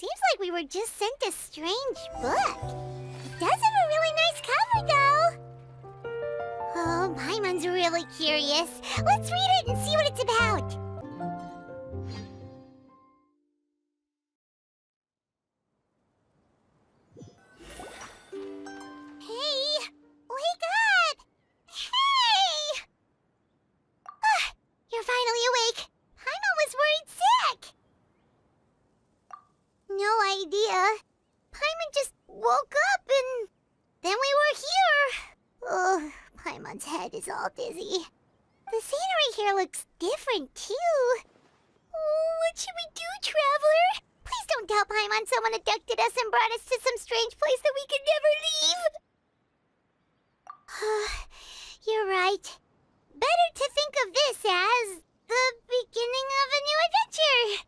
Seems like we were just sent a strange book. It does have a really nice cover, though. Oh, Paimon's really curious. Let's read it and see what it's about. Hey, wake up! Hey! Ah, you're finally awake. Paimon was worried sick. No idea. Paimon just woke up and then we were here. Oh, Paimon's head is all dizzy. The scenery here looks different too. Oh, what should we do, Traveler? Please don't tell Paimon someone abducted us and brought us to some strange place that we could never leave. You're right. Better to think of this as the beginning of a new adventure.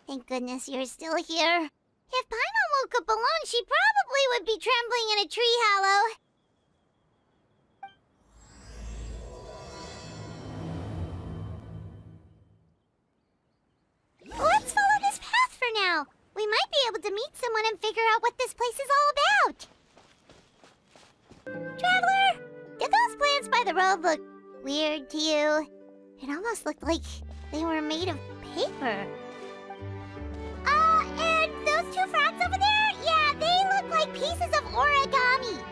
Thank goodness you're still here. If Paimon woke up alone, she probably would be trembling in a tree hollow. Let's follow this path for now. We might be able to meet someone and figure out what this place is all about. Traveler, did those plants by the road look weird to you? It almost looked like they were made of paper. And those two frogs over there? Yeah, they look like pieces of origami.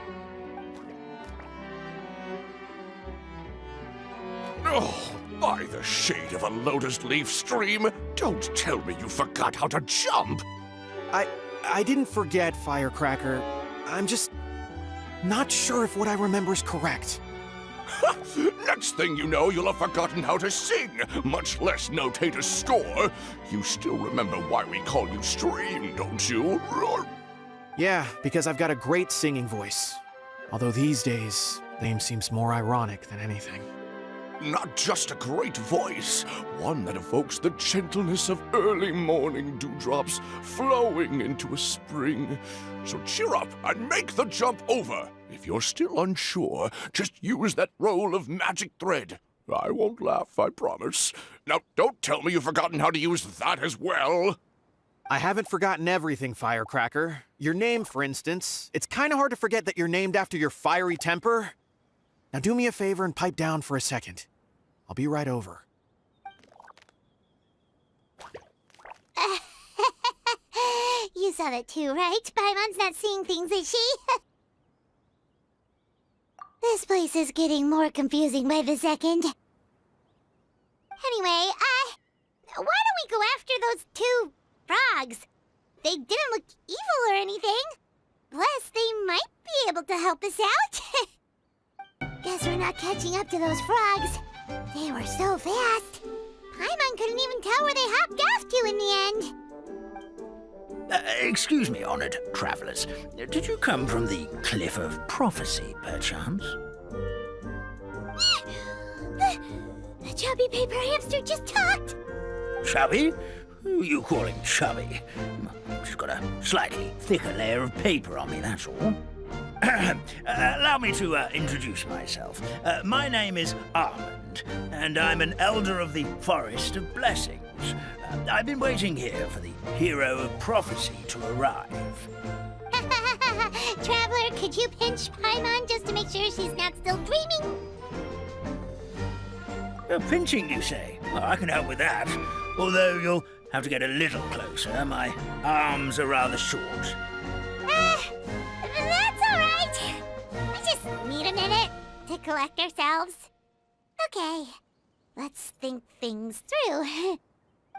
Oh, by the shade of a lotus leaf stream, don't tell me you forgot how to jump! I didn't forget, Firecracker. I'm just not sure if what I remember is correct. Next thing you know, you'll have forgotten how to sing, much less notate a score. You still remember why we call you Stream, don't you? Yeah, because I've got a great singing voice. Although these days, name seems more ironic than anything. Not just a great voice, one that evokes the gentleness of early morning dewdrops flowing into a spring. So cheer up and make the jump over. If you're still unsure, just use that roll of magic thread. I won't laugh, I promise. Now, don't tell me you've forgotten how to use that as well. I haven't forgotten everything, Firecracker. Your name, for instance. It's kind of hard to forget that you're named after your fiery temper. Now do me a favor and pipe down for a second. I'll be right over. You saw that too, right? Paimon's not seeing things, is she? This place is getting more confusing by the second. Anyway, why don't we go after those two frogs? They didn't look evil or anything. Plus, they might be able to help us out. Guess we're not catching up to those frogs. They were so fast. Paimon couldn't even tell where they hopped off to in the end. Excuse me, honored travelers. Did you come from the Cliff of Prophecy, perchance? The chubby paper hamster just talked. Chubby? Who are you calling chubby? She's got a slightly thicker layer of paper on me, that's all. Allow me to introduce myself. My name is Almond, and I'm an elder of the Forest of Blessings. I've been waiting here for the hero of prophecy to arrive. Traveler, could you pinch Paimon just to make sure she's not still dreaming? Pinching, you say? Well, I can help with that. Although you'll have to get a little closer. My arms are rather short. That's all right. We just need a minute to collect ourselves. Okay, let's think things through.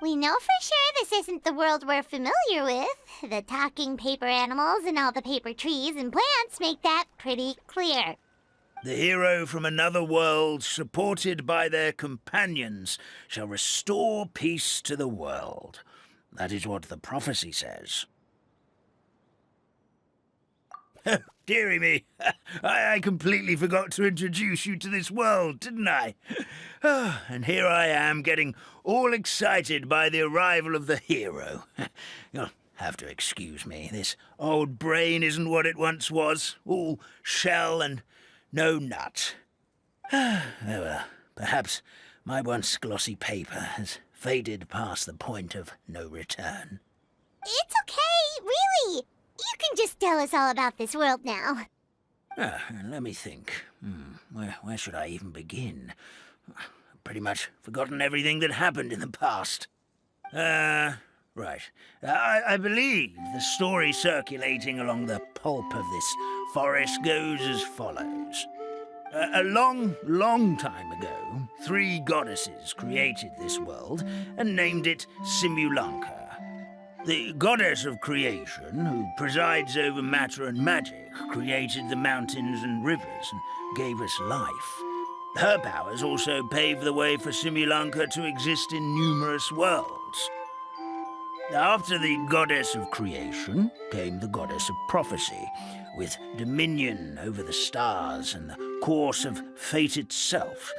We know for sure this isn't the world we're familiar with. The talking paper animals and all the paper trees and plants make that pretty clear. The hero from another world, supported by their companions, shall restore peace to the world. That is what the prophecy says. Dearie me, I completely forgot to introduce you to this world, didn't I? And here I am, getting all excited by the arrival of the hero. You'll have to excuse me. This old brain isn't what it once was, all shell and no nut. Oh well, perhaps my once glossy paper has faded past the point of no return. It's okay, really. You can just tell us all about this world now. Let me think. Where should I even begin? I've pretty much forgotten everything that happened in the past. Right. I believe the story circulating along the pulp of this forest goes as follows. A long, long time ago, 3 goddesses created this world and named it Simulanka. The goddess of creation, who presides over matter and magic, created the mountains and rivers and gave us life. Her powers also paved the way for Simulanka to exist in numerous worlds. After the goddess of creation came the goddess of prophecy, with dominion over the stars and the course of fate itself.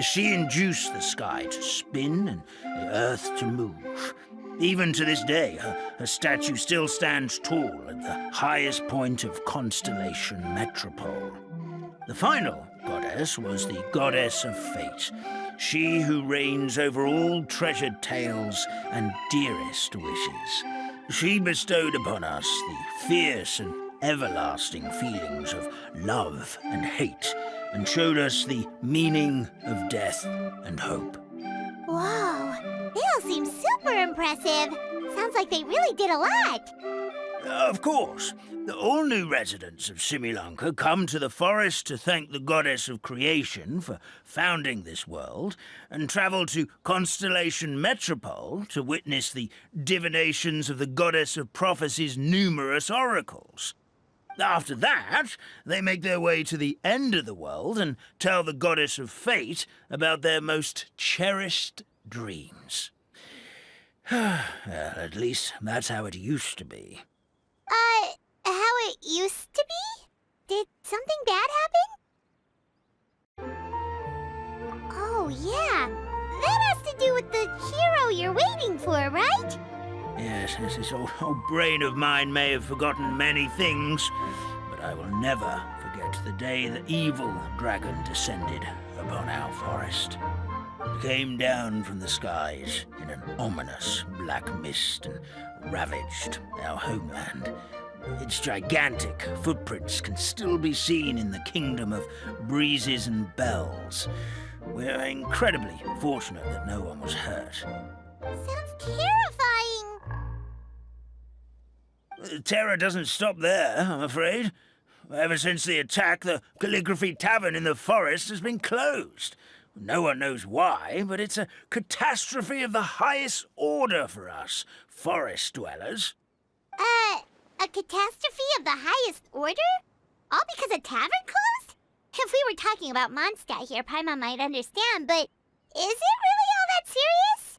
She induced the sky to spin and the earth to move. Even to this day, her statue still stands tall at the highest point of Constellation Metropole. The final goddess was the goddess of fate, she who reigns over all treasured tales and dearest wishes. She bestowed upon us the fierce and everlasting feelings of love and hate, and showed us the meaning of death and hope. Whoa, they all seem super impressive. Sounds like they really did a lot. Of course. All new residents of Simulanka come to the forest to thank the goddess of creation for founding this world, and travel to Constellation Metropole to witness the divinations of the goddess of prophecy's numerous oracles. After that, they make their way to the end of the world and tell the goddess of fate about their most cherished dreams. Well, at least that's how it used to be. How it used to be? Did something bad happen? Oh, yeah. That has to do with the hero you're waiting for, right? Yes, this old brain of mine may have forgotten many things, but I will never forget the day the evil dragon descended upon our forest. It came down from the skies in an ominous black mist and ravaged our homeland. Its gigantic footprints can still be seen in the kingdom of breezes and bells. We're incredibly fortunate that no one was hurt. Sounds terrifying. The terror doesn't stop there, I'm afraid. Ever since the attack, the Calligraphy Tavern in the forest has been closed. No one knows why, but it's a catastrophe of the highest order for us, forest dwellers. A catastrophe of the highest order? All because a tavern closed? If we were talking about Mondstadt here, Paimon might understand, but is it really all that serious?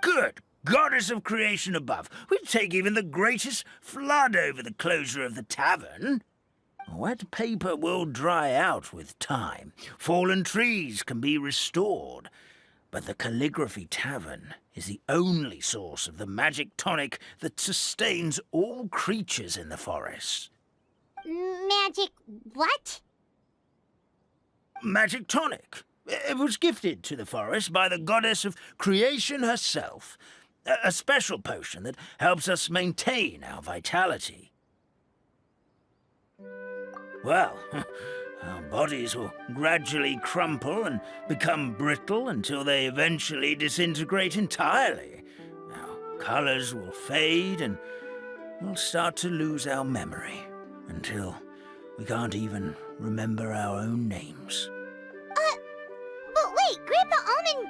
Good goddess of creation above. We'd take even the greatest flood over the closure of the tavern. Wet paper will dry out with time. Fallen trees can be restored. But the Calligraphy Tavern is the only source of the magic tonic that sustains all creatures in the forest. Magic what? Magic tonic. It was gifted to the forest by the goddess of creation herself. A special potion that helps us maintain our vitality. Well, our bodies will gradually crumple and become brittle until they eventually disintegrate entirely. Our colors will fade and we'll start to lose our memory until we can't even remember our own names. But wait, Grandpa Almond,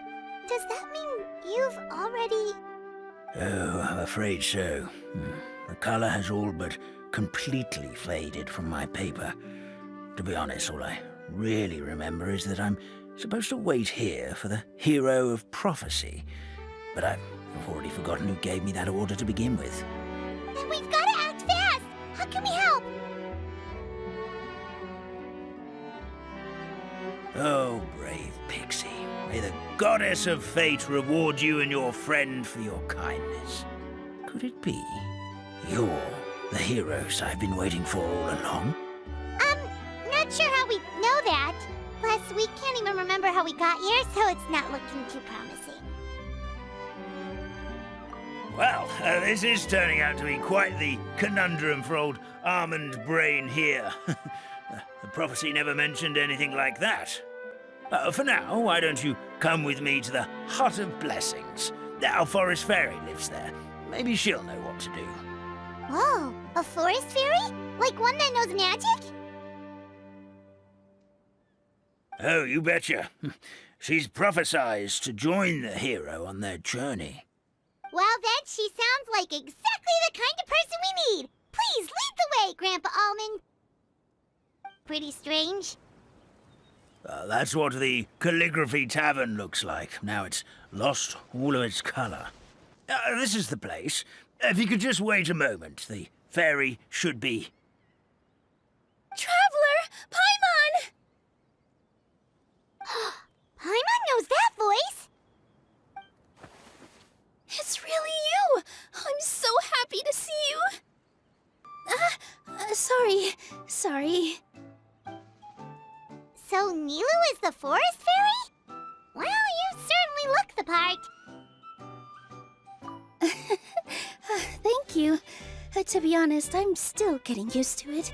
does that mean you've already... Oh, I'm afraid so. The color has all but completely faded from my paper. To be honest, all I really remember is that I'm supposed to wait here for the hero of prophecy. But I've already forgotten who gave me that order to begin with. Then we've got to act fast! How can we help? Oh, brave Pixie. May the goddess of fate reward you and your friend for your kindness. Could it be you're the heroes I've been waiting for all along? Not sure how we know that. Plus, we can't even remember how we got here, so it's not looking too promising. Well, this is turning out to be quite the conundrum for old Almond Brain here. The prophecy never mentioned anything like that. For now, why don't you come with me to the Hut of Blessings? Our forest fairy lives there. Maybe she'll know what to do. Whoa, a forest fairy? Like one that knows magic? Oh, you betcha. She's prophesized to join the hero on their journey. Well then, she sounds like exactly the kind of person we need. Please lead the way, Grandpa Almond. Pretty strange. That's what the Calligraphy Tavern looks like. Now it's lost all of its color. This is the place. If you could just wait a moment, the fairy should be... Traveler! Paimon! Paimon knows that voice! It's really you! I'm so happy to see you! Sorry. So Nilu is the forest fairy? Well, you certainly look the part. Thank you. To be honest, I'm still getting used to it.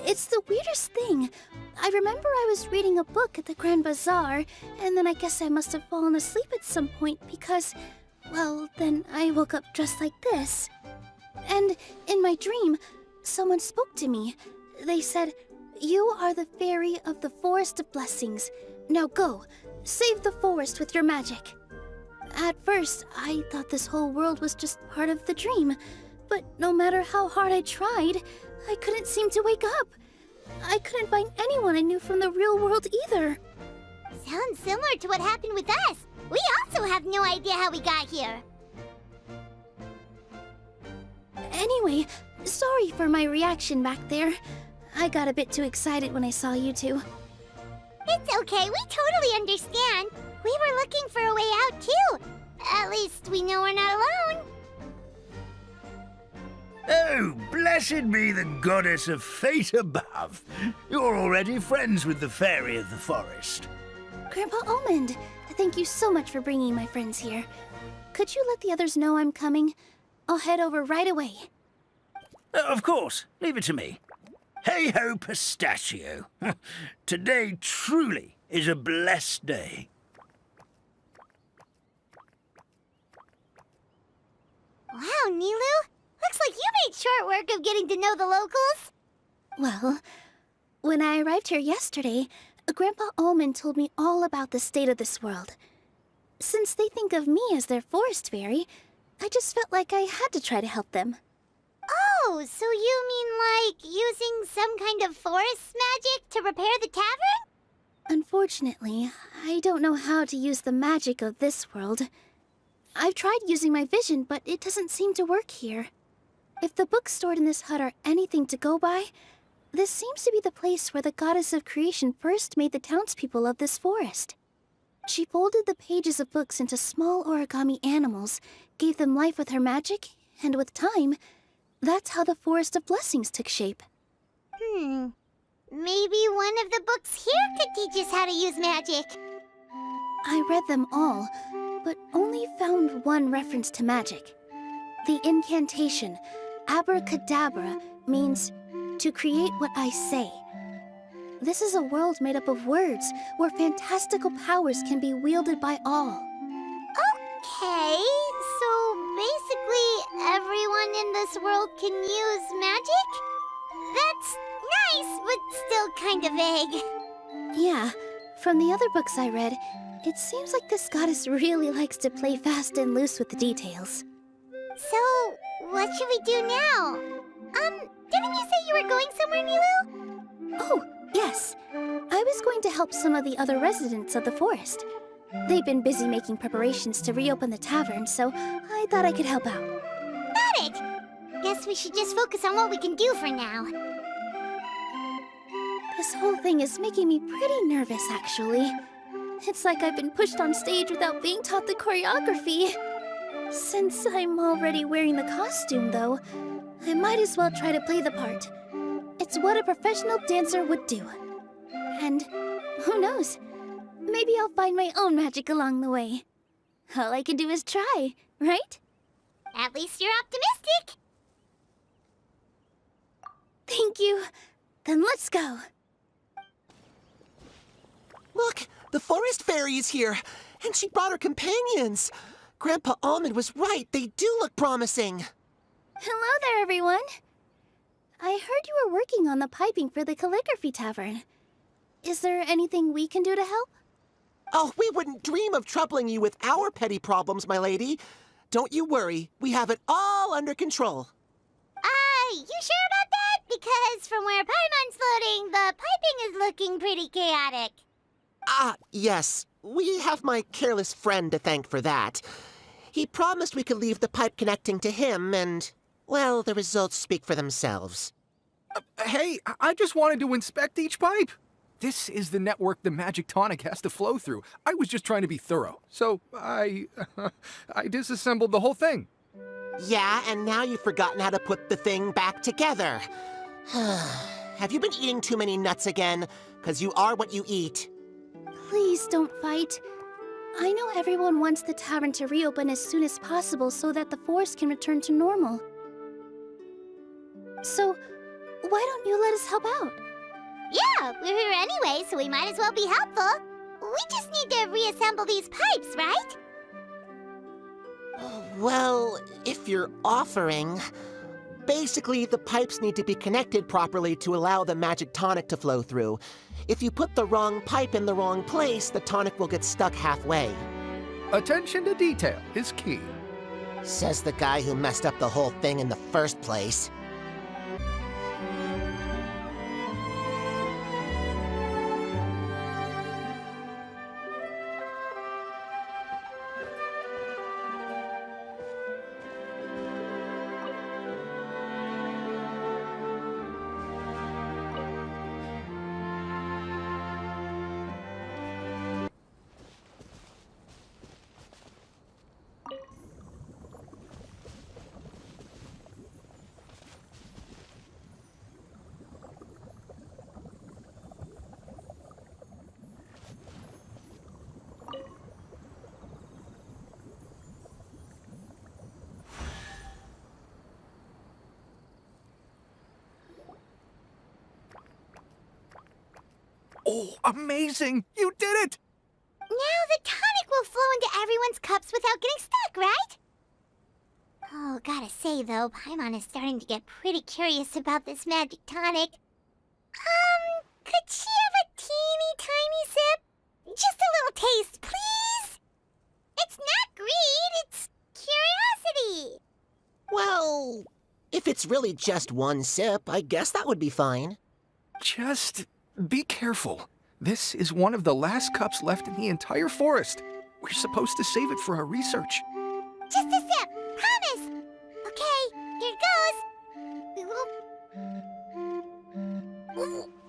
It's the weirdest thing. I remember I was reading a book at the Grand Bazaar, and then I guess I must have fallen asleep at some point because, well, then I woke up dressed like this. And in my dream, someone spoke to me. They said, "You are the fairy of the Forest of Blessings. Now go, save the forest with your magic." At first, I thought this whole world was just part of the dream, but no matter how hard I tried, I couldn't seem to wake up. I couldn't find anyone I knew from the real world either. Sounds similar to what happened with us. We also have no idea how we got here. Anyway, sorry for my reaction back there. I got a bit too excited when I saw you two. It's okay, we totally understand. We were looking for a way out too. At least we know we're not alone. Oh, blessed be the goddess of fate above. You're already friends with the fairy of the forest. Grandpa Almond, thank you so much for bringing my friends here. Could you let the others know I'm coming? I'll head over right away. Of course, leave it to me. Hey-ho, pistachio. Today truly is a blessed day. Wow, Nilu. Looks like you made short work of getting to know the locals. Well, when I arrived here yesterday, Grandpa Almond told me all about the state of this world. Since they think of me as their forest fairy, I just felt like I had to try to help them. Oh, so you mean like using some kind of forest magic to repair the tavern? Unfortunately, I don't know how to use the magic of this world. I've tried using my vision, but it doesn't seem to work here. If the books stored in this hut are anything to go by, this seems to be the place where the goddess of creation first made the townspeople of this forest. She folded the pages of books into small origami animals, gave them life with her magic, and with time, that's how the Forest of Blessings took shape. Maybe one of the books here could teach us how to use magic. I read them all, but only found one reference to magic. The incantation, abracadabra, means to create what I say. This is a world made up of words, where fantastical powers can be wielded by all. Okay, so basically everyone in this world can use magic? That's nice, but still kind of vague. Yeah, from the other books I read, it seems like this goddess really likes to play fast and loose with the details. So, what should we do now? Didn't you say you were going somewhere, Nilu? Oh, yes. I was going to help some of the other residents of the forest. They've been busy making preparations to reopen the tavern, so I thought I could help out. Got it! Guess we should just focus on what we can do for now. This whole thing is making me pretty nervous, actually. It's like I've been pushed on stage without being taught the choreography. Since I'm already wearing the costume, though, I might as well try to play the part. It's what a professional dancer would do. And who knows? Maybe I'll find my own magic along the way. All I can do is try, right? At least you're optimistic. Thank you. Then let's go. Look, the forest fairy is here, and she brought her companions. Grandpa Almond was right. They do look promising. Hello there, everyone. I heard you were working on the piping for the calligraphy tavern. Is there anything we can do to help? Oh, we wouldn't dream of troubling you with our petty problems, my lady. Don't you worry. We have it all under control. You sure about that? Because from where Paimon's floating, the piping is looking pretty chaotic. Ah, yes. We have my careless friend to thank for that. He promised we could leave the pipe connecting to him, and, well, the results speak for themselves. Hey, I just wanted to inspect each pipe. This is the network the magic tonic has to flow through. I was just trying to be thorough, so I disassembled the whole thing. Yeah, and now you've forgotten how to put the thing back together. Have you been eating too many nuts again? 'Cause you are what you eat. Please don't fight. I know everyone wants the tavern to reopen as soon as possible so that the forest can return to normal. So, why don't you let us help out? Yeah, we're here anyway, so we might as well be helpful. We just need to reassemble these pipes, right? Well, if you're offering... Basically, the pipes need to be connected properly to allow the magic tonic to flow through. If you put the wrong pipe in the wrong place, the tonic will get stuck halfway. Attention to detail is key. Says the guy who messed up the whole thing in the first place. Oh, amazing! You did it! Now the tonic will flow into everyone's cups without getting stuck, right? Oh, gotta say though, Paimon is starting to get pretty curious about this magic tonic. Could she have a teeny tiny sip? Just a little taste, please? It's not greed, it's curiosity. Well, if it's really just one sip, I guess that would be fine. Just be careful. This is one of the last cups left in the entire forest. We're supposed to save it for our research. Just a sip, promise. Okay, here goes.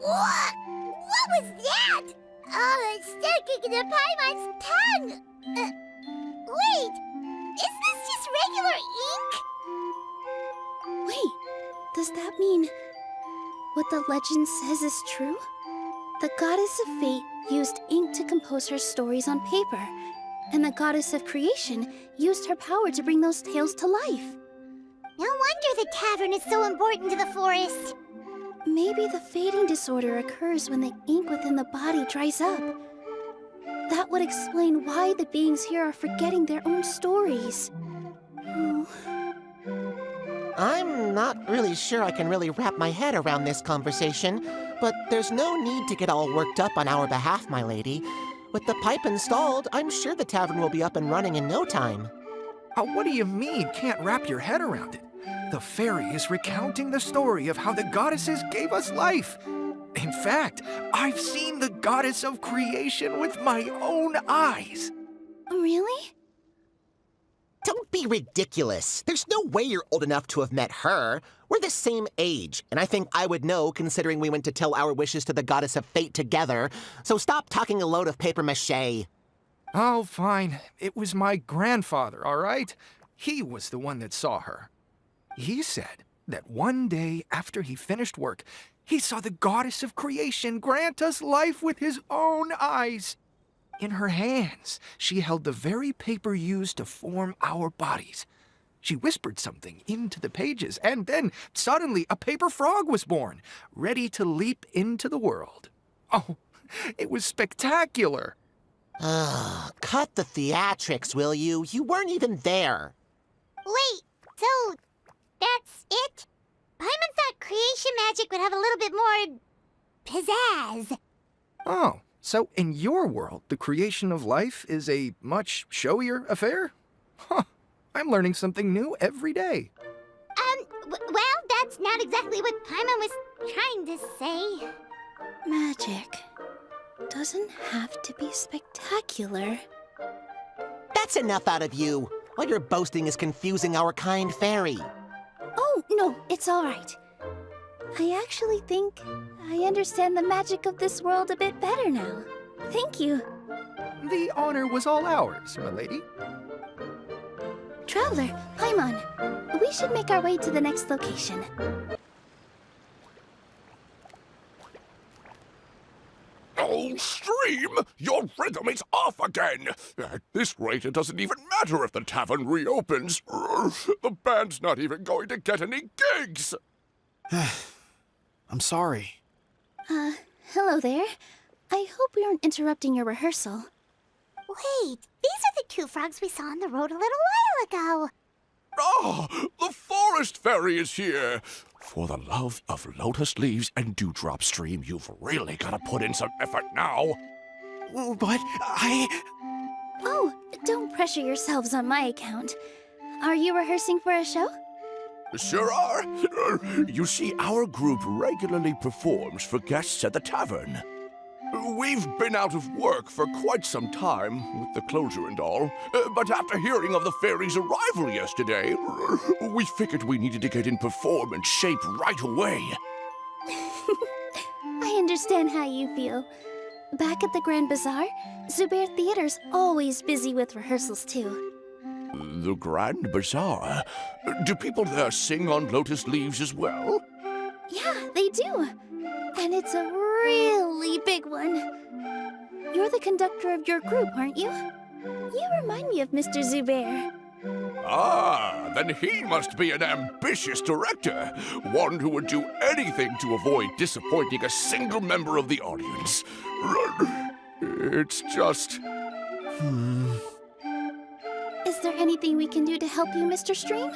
What was that? Oh, it's sticking to Paimon's tongue. Wait, is this just regular ink? Wait, does that mean what the legend says is true? The goddess of fate used ink to compose her stories on paper, and the goddess of creation used her power to bring those tales to life. No wonder the tavern is so important to the forest. Maybe the fading disorder occurs when the ink within the body dries up. That would explain why the beings here are forgetting their own stories. Oh. I'm not really sure I can really wrap my head around this conversation, but there's no need to get all worked up on our behalf, my lady. With the pipe installed, I'm sure the tavern will be up and running in no time. What do you mean, can't wrap your head around it? The fairy is recounting the story of how the goddesses gave us life. In fact, I've seen the goddess of creation with my own eyes. Really? Don't be ridiculous. There's no way you're old enough to have met her. We're the same age, and I think I would know considering we went to tell our wishes to the goddess of fate together. So stop talking a load of papier-mâché. Oh, fine. It was my grandfather, all right? He was the one that saw her. He said that one day after he finished work, he saw the goddess of creation grant us life with his own eyes. In her hands, she held the very paper used to form our bodies. She whispered something into the pages, and then suddenly a paper frog was born, ready to leap into the world. Oh, it was spectacular. Cut the theatrics, will you? You weren't even there. Wait, so that's it? Paimon thought creation magic would have a little bit more pizzazz. Oh, so in your world, the creation of life is a much showier affair? Huh, I'm learning something new every day. Well, that's not exactly what Paimon was trying to say. Magic doesn't have to be spectacular. That's enough out of you. All your boasting is confusing our kind fairy. Oh, no, it's all right. I actually think I understand the magic of this world a bit better now. Thank you. The honor was all ours, milady. Traveler, Paimon, we should make our way to the next location. Oh, Stream! Your rhythm is off again! At this rate, it doesn't even matter if the tavern reopens. The band's not even going to get any gigs! I'm sorry. Hello there. I hope we aren't interrupting your rehearsal. Wait, these are the two frogs we saw on the road a little while ago. Ah, the forest fairy is here! For the love of lotus leaves and dewdrop, Stream, you've really got to put in some effort now. But Oh, don't pressure yourselves on my account. Are you rehearsing for a show? Sure are. You see, our group regularly performs for guests at the tavern. We've been out of work for quite some time, with the closure and all. But after hearing of the fairy's arrival yesterday, we figured we needed to get in performance shape right away. I understand how you feel. Back at the Grand Bazaar, Zubair Theater's always busy with rehearsals too. The Grand Bazaar? Do people there sing on lotus leaves as well? Yeah, they do. And it's a really big one. You're the conductor of your group, aren't you? You remind me of Mr. Zubair. Ah, then he must be an ambitious director, one who would do anything to avoid disappointing a single member of the audience. It's just... Is there anything we can do to help you, Mr. Stream?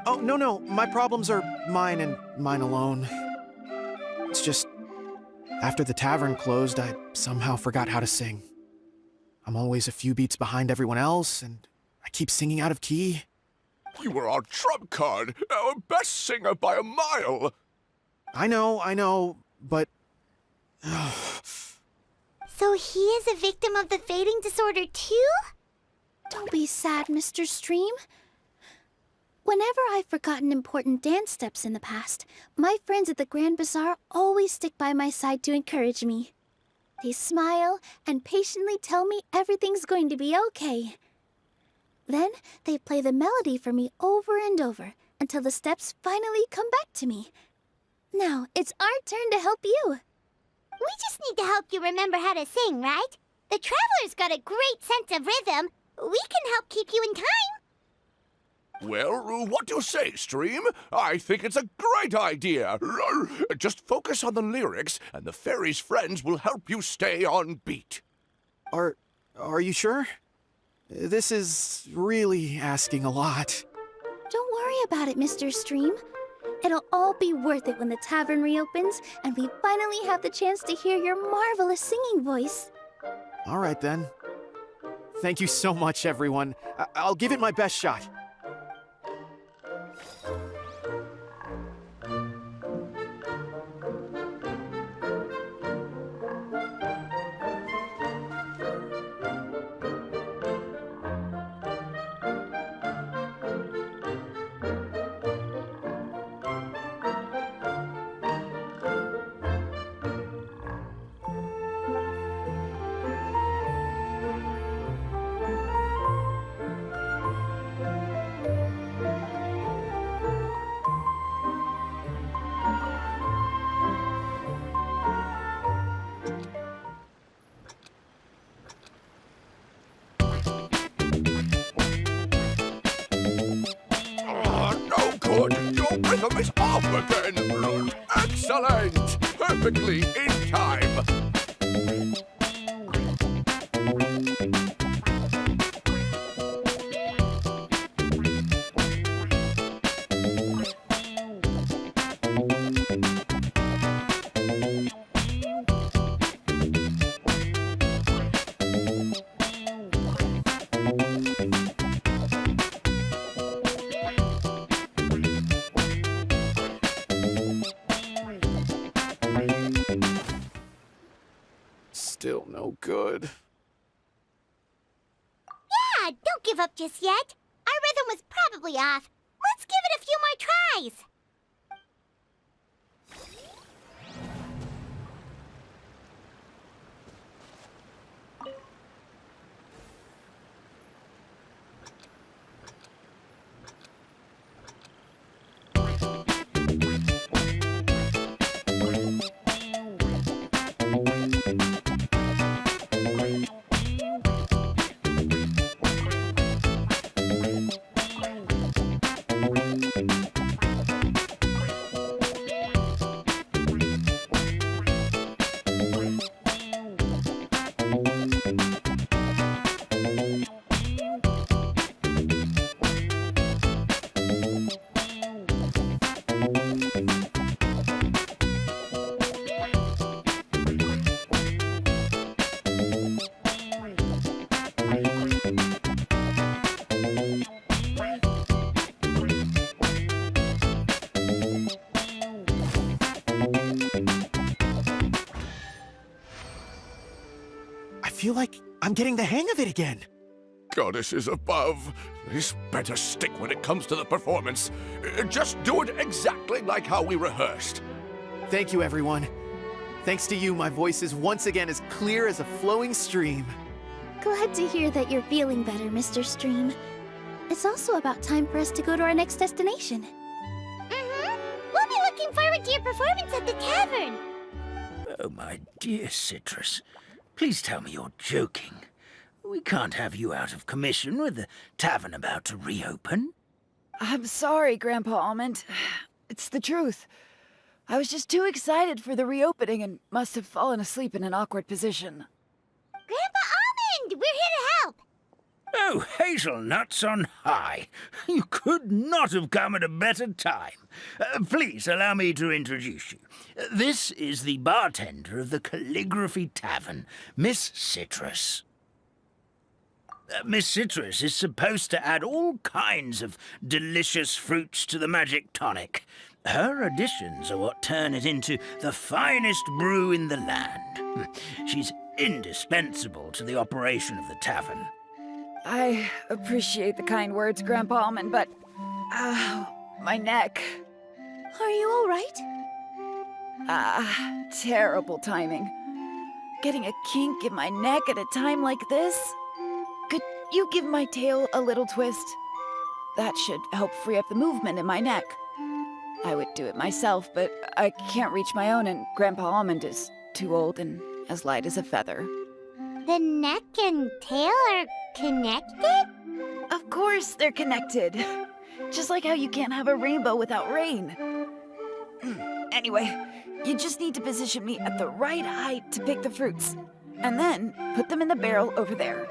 Oh, no. My problems are mine and mine alone. It's just, after the tavern closed, I somehow forgot how to sing. I'm always a few beats behind everyone else, and I keep singing out of key. You were our trump card, our best singer by a mile. I know, but... So he is a victim of the fading disorder too? Don't be sad, Mr. Stream. Whenever I've forgotten important dance steps in the past, my friends at the Grand Bazaar always stick by my side to encourage me. They smile and patiently tell me everything's going to be okay. Then they play the melody for me over and over until the steps finally come back to me. Now it's our turn to help you. We just need to help you remember how to sing, right? The Traveler's got a great sense of rhythm. We can help keep you in time. Well, what do you say, Stream? I think it's a great idea. Just focus on the lyrics, and the fairy's friends will help you stay on beat. Are you sure? This is really asking a lot. Don't worry about it, Mr. Stream. It'll all be worth it when the tavern reopens and we finally have the chance to hear your marvelous singing voice. All right, then. Thank you so much, everyone. I'll give it my best shot. rhythm is off again. Excellent! Perfectly in time. Still no good. Yeah, don't give up just yet. Our rhythm was probably off. Let's give it a few more tries. I feel like I'm getting the hang of it again. Goddesses above, this better stick when it comes to the performance. Just do it exactly like how we rehearsed. Thank you, everyone. Thanks to you, my voice is once again as clear as a flowing stream. Glad to hear that you're feeling better, Mr. Stream. It's also about time for us to go to our next destination. We'll be looking forward to your performance at the tavern. Oh, my dear Citrus, please tell me you're joking. We can't have you out of commission with the tavern about to reopen. I'm sorry, Grandpa Almond. It's the truth. I was just too excited for the reopening and must have fallen asleep in an awkward position. Grandpa Almond, we're here to help. Oh, hazelnuts on high. You could not have come at a better time. Please allow me to introduce you. This is the bartender of the Calligraphy Tavern, Miss Citrus. Miss Citrus is supposed to add all kinds of delicious fruits to the magic tonic. Her additions are what turn it into the finest brew in the land. She's indispensable to the operation of the tavern. I appreciate the kind words, Grandpa Almond, but... my neck. Are you all right? Terrible timing. Getting a kink in my neck at a time like this? Could you give my tail a little twist? That should help free up the movement in my neck. I would do it myself, but I can't reach my own, and Grandpa Almond is too old and as light as a feather. The neck and tail are connected? Of course they're connected. Just like how you can't have a rainbow without rain. Anyway, you just need to position me at the right height to pick the fruits. And then put them in the barrel over there.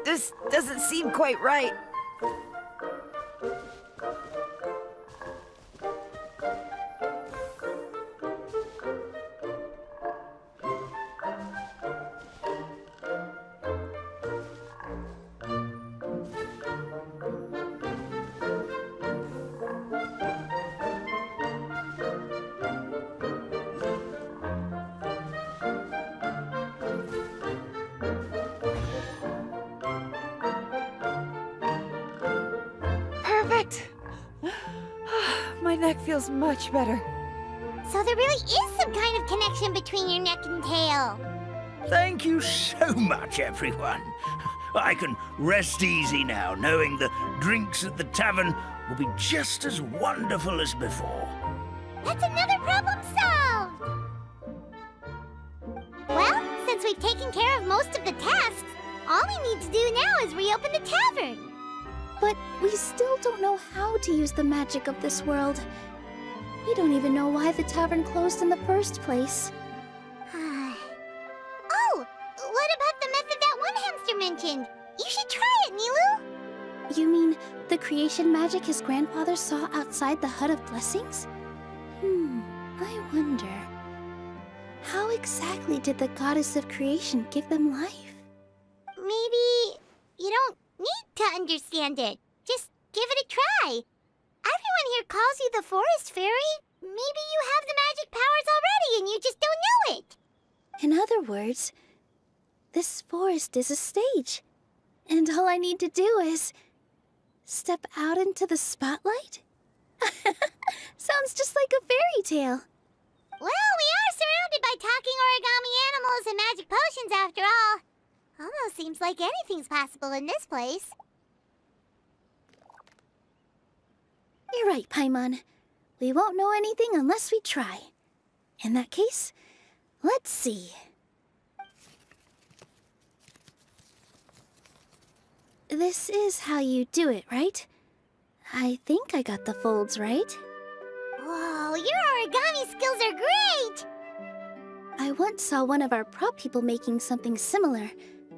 This doesn't seem quite right. My neck feels much better. So there really is some kind of connection between your neck and tail. Thank you so much, everyone. I can rest easy now, knowing the drinks at the tavern will be just as wonderful as before. That's another problem solved! Well, since we've taken care of most of the tasks, all we need to do now is reopen the tavern. But we still don't know how to use the magic of this world. We don't even know why the tavern closed in the first place. Oh, what about the method that one hamster mentioned? You should try it, Nilu! You mean the creation magic his grandfather saw outside the Hut of Blessings? I wonder. How exactly did the goddess of creation give them life? Maybe you don't need to understand it. Just give it a try. Everyone here calls you the Forest Fairy. Maybe you have the magic powers already and you just don't know it. In other words, this forest is a stage. And all I need to do is step out into the spotlight? Sounds just like a fairy tale. Well, we are surrounded by talking origami animals and magic potions after all. Almost seems like anything's possible in this place. You're right, Paimon. We won't know anything unless we try. In that case, let's see. This is how you do it, right? I think I got the folds right. Whoa, your origami skills are great! I once saw one of our prop people making something similar.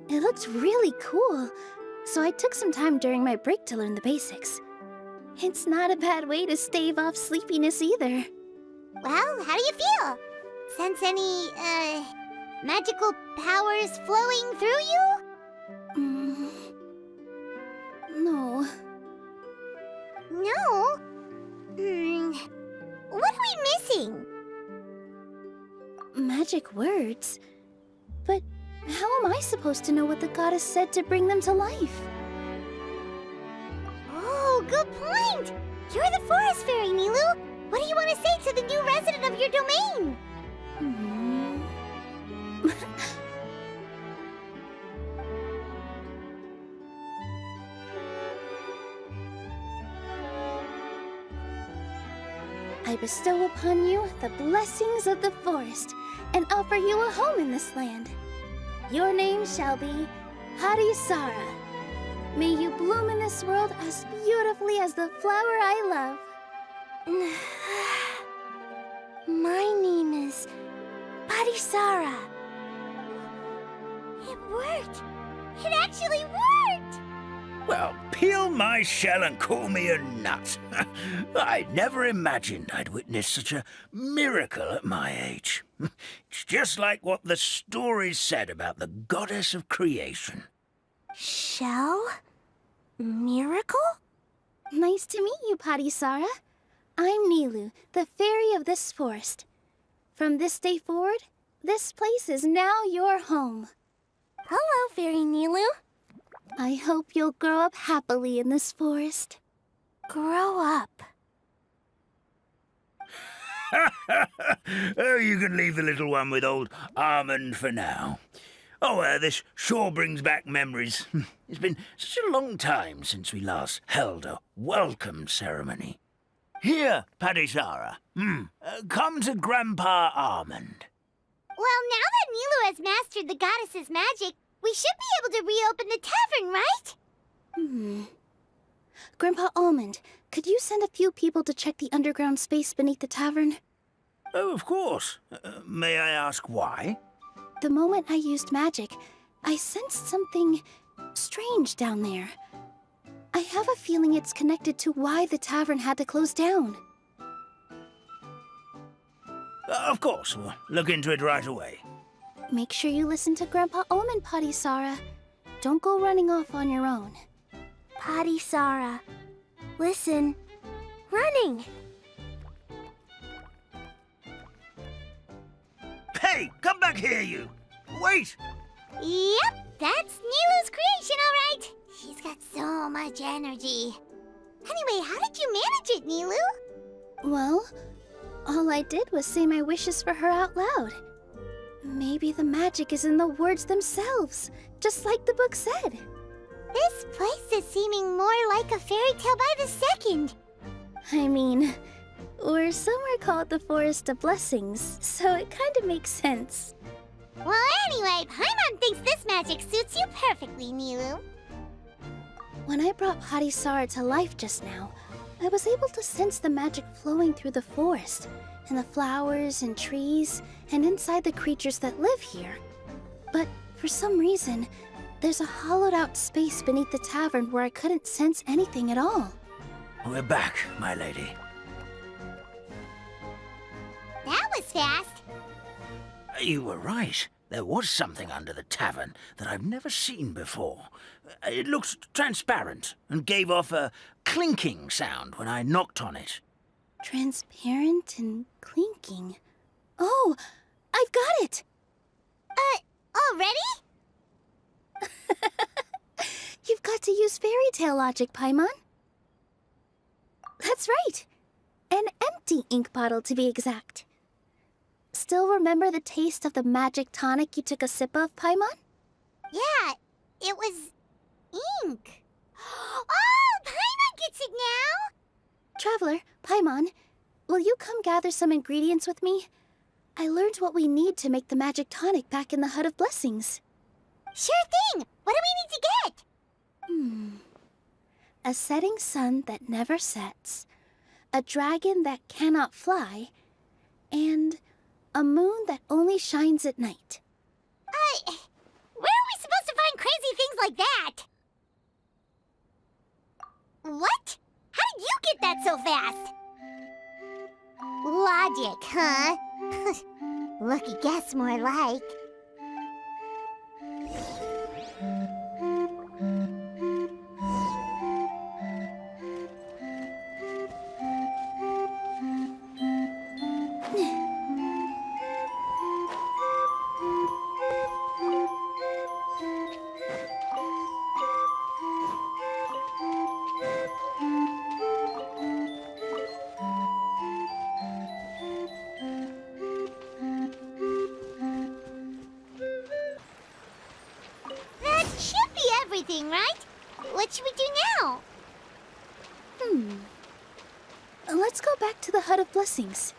It looked really cool, so I took some time during my break to learn the basics. It's not a bad way to stave off sleepiness either. Well, how do you feel? Sense any, magical powers flowing through you? No. No? What are we missing? Magic words? But how am I supposed to know what the goddess said to bring them to life? Oh, good point! You're the Forest Fairy, Nilu! What do you want to say to the new resident of your domain? I bestow upon you the blessings of the forest and offer you a home in this land. Your name shall be Harisara. May you bloom in this world as beautifully as the flower I love. My name is Parisara. It worked! It actually worked! Well, peel my shell and call me a nut. I never imagined I'd witness such a miracle at my age. It's just like what the stories said about the goddess of creation. Shell? Miracle? Nice to meet you, Parisara. I'm Nilu, the fairy of this forest. From this day forward, this place is now your home. Hello, Fairy Nilu. I hope you'll grow up happily in this forest. Grow up. Oh, you can leave the little one with old Almond for now. Oh, this sure brings back memories. It's been such a long time since we last held a welcome ceremony. Here, Parisara. Come to Grandpa Almond. Well, now that Nilu has mastered the goddess's magic, we should be able to reopen the tavern, right? Grandpa Almond, could you send a few people to check the underground space beneath the tavern? Oh, of course. May I ask why? The moment I used magic, I sensed something strange down there. I have a feeling it's connected to why the tavern had to close down. Of course, we'll look into it right away. Make sure you listen to Grandpa Almond, Parisara. Don't go running off on your own. Parisara, listen. Running! Hey, come back here, you! Wait! Yep, that's Nilu's creation, all right. She's got so much energy. Anyway, how did you manage it, Nilu? Well, all I did was say my wishes for her out loud. Maybe the magic is in the words themselves, just like the book said. This place is seeming more like a fairy tale by the second. I mean, we're somewhere called the Forest of Blessings, so it kind of makes sense. Well, anyway, Paimon thinks this magic suits you perfectly, Nilu. When I brought Hadisara to life just now, I was able to sense the magic flowing through the forest, and the flowers and trees, and inside the creatures that live here. But for some reason, there's a hollowed-out space beneath the tavern where I couldn't sense anything at all. We're back, my lady. That was fast. You were right. There was something under the tavern that I've never seen before. It looked transparent and gave off a clinking sound when I knocked on it. Transparent and clinking. Oh, I've got it! Already? You've got to use fairy tale logic, Paimon. That's right. An empty ink bottle, to be exact. Still remember the taste of the magic tonic you took a sip of, Paimon? Yeah, it was ink. Oh, Paimon gets it now! Traveler, Paimon, will you come gather some ingredients with me? I learned what we need to make the magic tonic back in the Hut of Blessings. Sure thing! What do we need to get? A setting sun that never sets, a dragon that cannot fly, and a moon that only shines at night. Where are we supposed to find crazy things like that? What? How did you get that so fast? Logic, huh? Lucky guess, more like. Everything, right? What should we do now? Let's go back to the Hut of Blessings.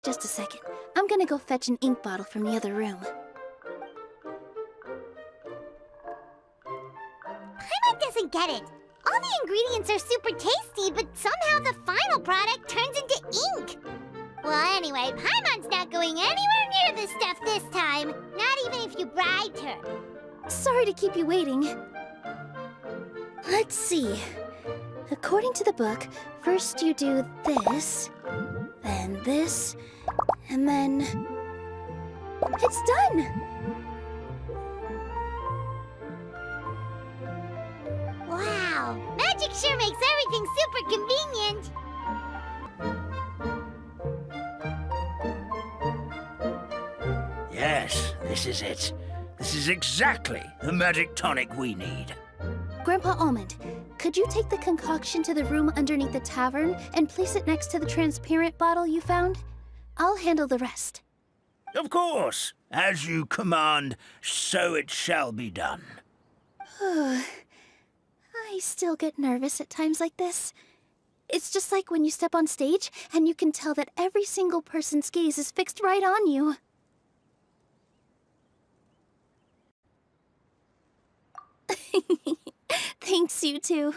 Just a second. I'm gonna go fetch an ink bottle from the other room. Paimon doesn't get it. All the ingredients are super tasty, but somehow the final product turns into ink. Well, anyway, Paimon's not going anywhere near this stuff this time. Not even if you bribed her. Sorry to keep you waiting. Let's see. According to the book, first you do this, then this, and then... It's done! Wow, magic sure makes everything super convenient. Yes, this is it. This is exactly the magic tonic we need. Grandpa Almond, could you take the concoction to the room underneath the tavern and place it next to the transparent bottle you found? I'll handle the rest. Of course. As you command, so it shall be done. I still get nervous at times like this. It's just like when you step on stage and you can tell that every single person's gaze is fixed right on you. Thanks, you two.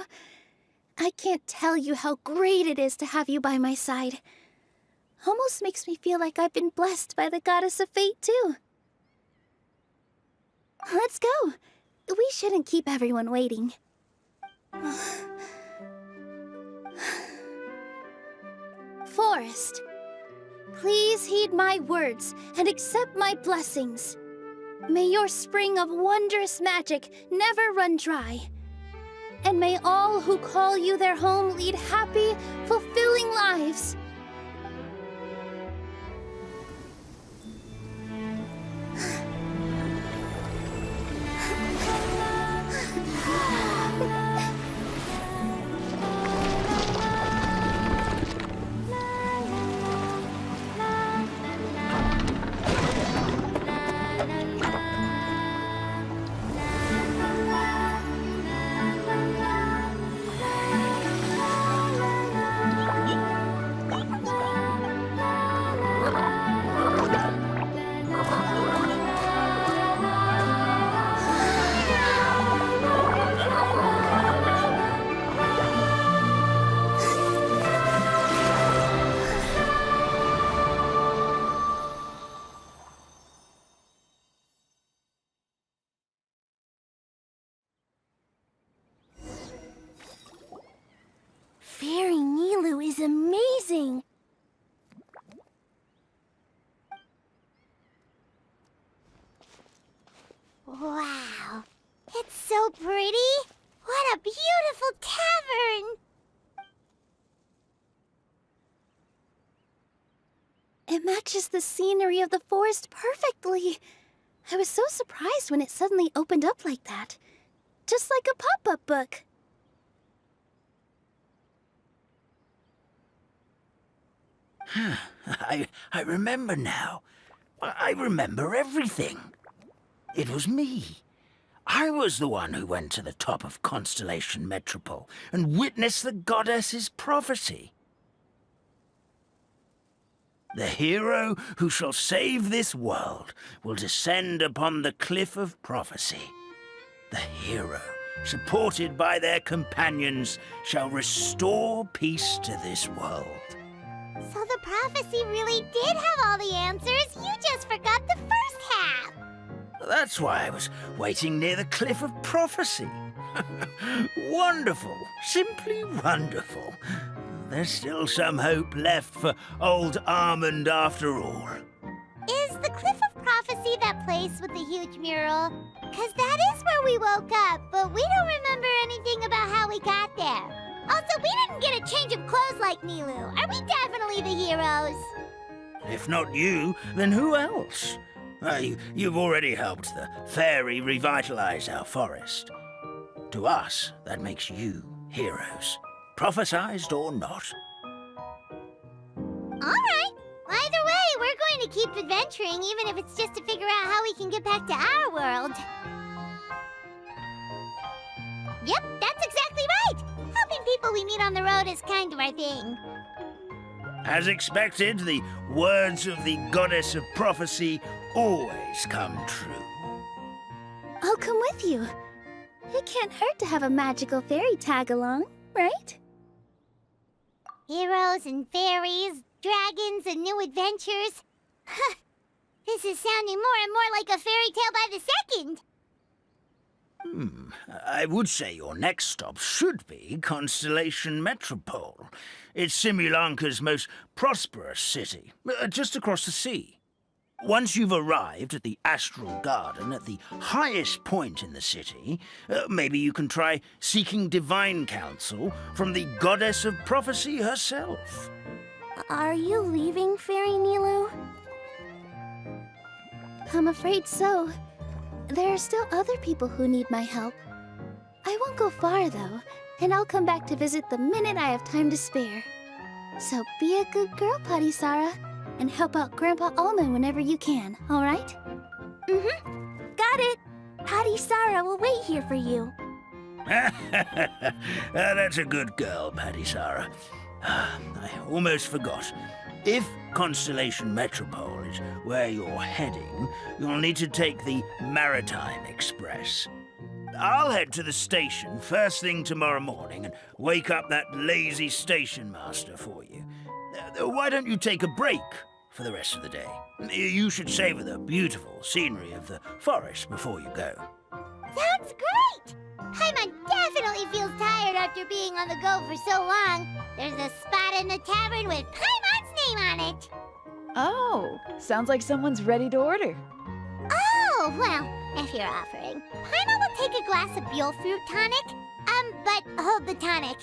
I can't tell you how great it is to have you by my side. Almost makes me feel like I've been blessed by the goddess of fate, too. Let's go. We shouldn't keep everyone waiting. Forest, please heed my words and accept my blessings. May your spring of wondrous magic never run dry. And may all who call you their home lead happy, fulfilling lives. Fairy Nilu is amazing. Wow, it's so pretty. What a beautiful cavern. It matches the scenery of the forest perfectly. I was so surprised when it suddenly opened up like that. Just like a pop-up book. I remember now. I remember everything. It was me. I was the one who went to the top of Constellation Metropole and witnessed the goddess's prophecy. The hero who shall save this world will descend upon the cliff of prophecy. The hero, supported by their companions, shall restore peace to this world. So the prophecy really did have all the answers. You just forgot the first half. That's why I was waiting near the cliff of prophecy. Wonderful, simply wonderful. There's still some hope left for old Almond after all. Is the Cliff of Prophecy that place with the huge mural? 'Cause that is where we woke up, but we don't remember anything about how we got there. Also, we didn't get a change of clothes like Nilu. Are we definitely the heroes? If not you, then who else? You've already helped the fairy revitalize our forest. To us, that makes you heroes, prophesized or not. All right. Either way, we're going to keep adventuring, even if it's just to figure out how we can get back to our world. Yep, that's exactly right. Helping people we meet on the road is kind of our thing. As expected, the words of the goddess of prophecy always come true. I'll come with you. It can't hurt to have a magical fairy tag along, right? Heroes and fairies, dragons and new adventures. This is sounding more and more like a fairy tale by the second. I would say your next stop should be Constellation Metropole. It's Simulanka's most prosperous city, just across the sea. Once you've arrived at the Astral Garden at the highest point in the city, maybe you can try seeking divine counsel from the goddess of prophecy herself. Are you leaving, Fairy Nilu? I'm afraid so. There are still other people who need my help. I won't go far, though, and I'll come back to visit the minute I have time to spare. So be a good girl, Patisara, and help out Grandpa Almond whenever you can, all right? Mm-hmm. Got it. Patisara will wait here for you. That's a good girl, Patisara. I almost forgot. If Constellation Metropole is where you're heading, you'll need to take the Maritime Express. I'll head to the station first thing tomorrow morning and wake up that lazy station master for you. Why don't you take a break for the rest of the day? You should savor the beautiful scenery of the forest before you go. Sounds great! Paimon definitely feels tired after being on the go for so long. There's a spot in the tavern with Paimon's name on it. Oh, sounds like someone's ready to order. Oh, well, if you're offering. Paimon will take a glass of Buell fruit tonic. But hold the tonic.